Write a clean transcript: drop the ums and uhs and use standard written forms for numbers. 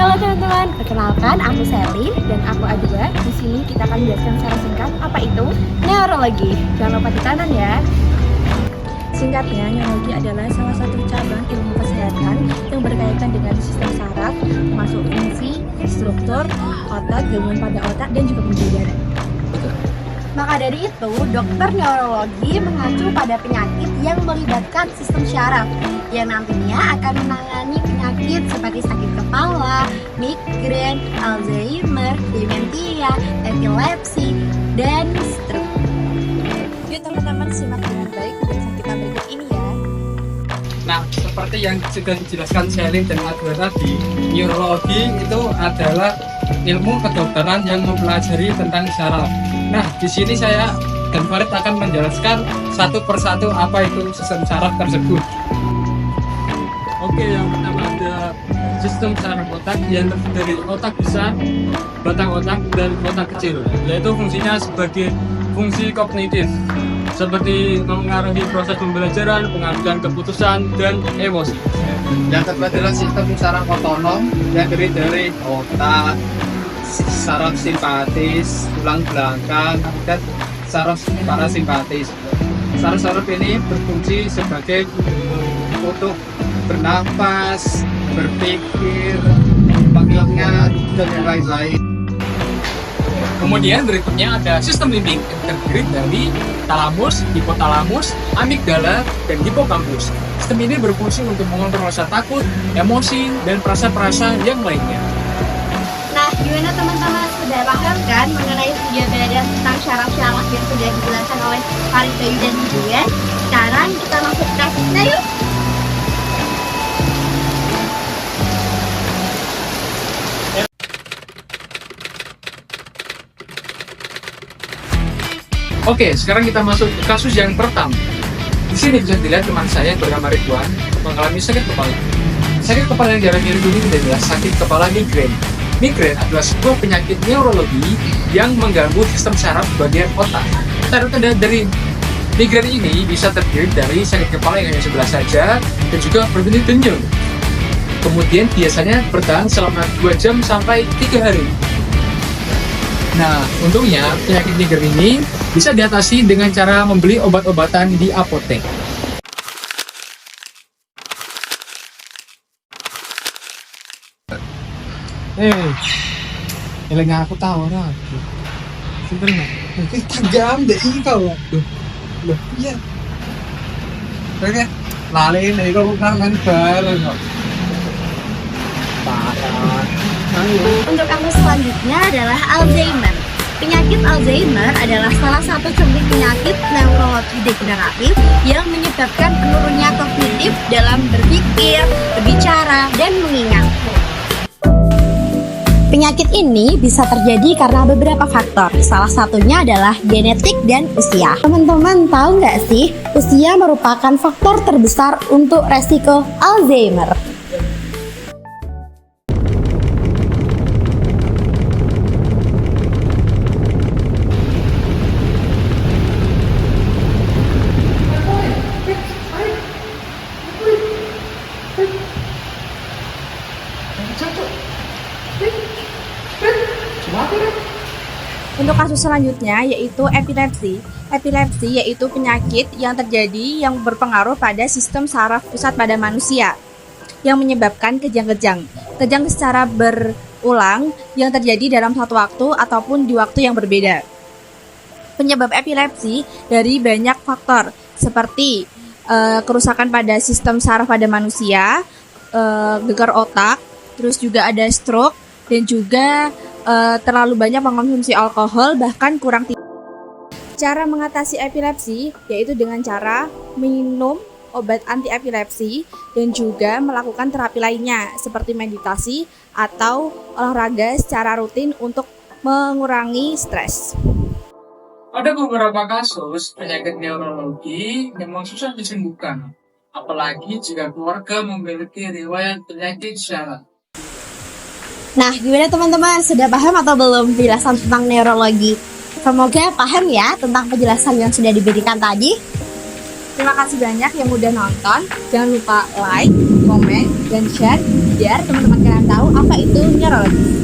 Halo teman-teman, perkenalkan aku Selin dan aku Adua. Di sini kita akan menjelaskan secara singkat apa itu neurologi. Jangan lupa dicatat ya. Singkatnya, neurologi adalah salah satu cabang ilmu kesehatan yang berkaitan dengan sistem saraf, termasuk fungsi, struktur, otot, gangguan pada otak, dan juga pembuluh. Maka dari itu, dokter neurologi mengacu pada penyakit yang melibatkan sistem syaraf yang nantinya akan menangani penyakit seperti sakit kepala, migrain, Alzheimer, dementia, epilepsi, dan stroke. Yuk teman-teman simak dengan baik penjelasan kita berikut ini ya. Nah, seperti yang sudah dijelaskan Selin dan Adwa tadi, neurologi itu adalah ilmu kedokteran yang mempelajari tentang saraf. Nah, di sini saya dan Farid akan menjelaskan satu persatu apa itu sistem saraf tersebut. Oke, yang pertama ada sistem saraf otak yang terdiri dari otak besar, batang otak, dan otak kecil, yaitu fungsinya sebagai fungsi kognitif seperti mengaruhi proses pembelajaran, pengambilan keputusan, dan emosi. Yang kedua adalah sistem saraf otonom yang terdiri dari otak, saraf simpatis, tulang belakang, dan saraf parasimpatis. Saraf-saraf ini berfungsi sebagai untuk bernafas, berpikir, mengingat, dan yang lain-lain. Kemudian berikutnya ada sistem limbik yang terdiri dari talamus, hipotalamus, amigdala, dan hipokampus. Sistem ini berfungsi untuk mengontrol rasa takut, emosi, dan perasa-perasa yang lainnya. Nah, gimana teman-teman? Sudah paham kan mengenai penjelasan tentang syaraf-syaraf yang sudah dijelaskan oleh Farid, Bayu, dan Julian? Sekarang kita masuk ke praktiknya yuk! Oke, sekarang kita masuk ke kasus yang pertama. Di sini bisa dilihat teman saya yang bernama Ridwan mengalami sakit kepala. Sakit kepala yang dialami Ridwan ini adalah sakit kepala migrain. Migrain adalah sebuah penyakit neurologi yang mengganggu sistem saraf bagian otak. Tanda-tanda dari migrain ini bisa terdiri dari sakit kepala yang hanya sebelah saja dan juga berbentuk denyut. Kemudian biasanya bertahan selama 2 jam sampai 3 hari. Nah, untungnya penyakit migrain ini bisa diatasi dengan cara membeli obat-obatan di apotek. Eling aku tahu ora. Sebenarnya, kita jam deh kau. Loh, iya. Oke, lali nih kau kan bareng kok. Parah. Untuk kasus selanjutnya adalah Alzheimer. Penyakit Alzheimer adalah salah satu ciri penyakit neurologi degeneratif yang menyebabkan penurunnya kognitif dalam berpikir, berbicara, dan mengingat. Penyakit ini bisa terjadi karena beberapa faktor. Salah satunya adalah genetik dan usia. Teman-teman tahu nggak sih, usia merupakan faktor terbesar untuk resiko Alzheimer. Untuk kasus selanjutnya yaitu epilepsi. Epilepsi yaitu penyakit yang terjadi yang berpengaruh pada sistem saraf pusat pada manusia yang menyebabkan kejang-kejang. Kejang secara berulang yang terjadi dalam satu waktu ataupun di waktu yang berbeda. Penyebab epilepsi dari banyak faktor seperti kerusakan pada sistem saraf pada manusia, gegar otak, terus juga ada stroke, dan juga terlalu banyak mengkonsumsi alkohol, bahkan kurang tidur. Cara mengatasi epilepsi yaitu dengan cara minum obat anti epilepsi dan juga melakukan terapi lainnya seperti meditasi atau olahraga secara rutin untuk mengurangi stres. Ada beberapa kasus penyakit neurologi memang susah disembuhkan, apalagi jika keluarga memiliki riwayat penyakit syaraf. Nah, gimana teman-teman? Sudah paham atau belum penjelasan tentang neurologi? Semoga paham ya tentang penjelasan yang sudah diberikan tadi. Terima kasih banyak yang udah nonton. Jangan lupa like, komen, dan share biar teman-teman kalian tahu apa itu merah lagi.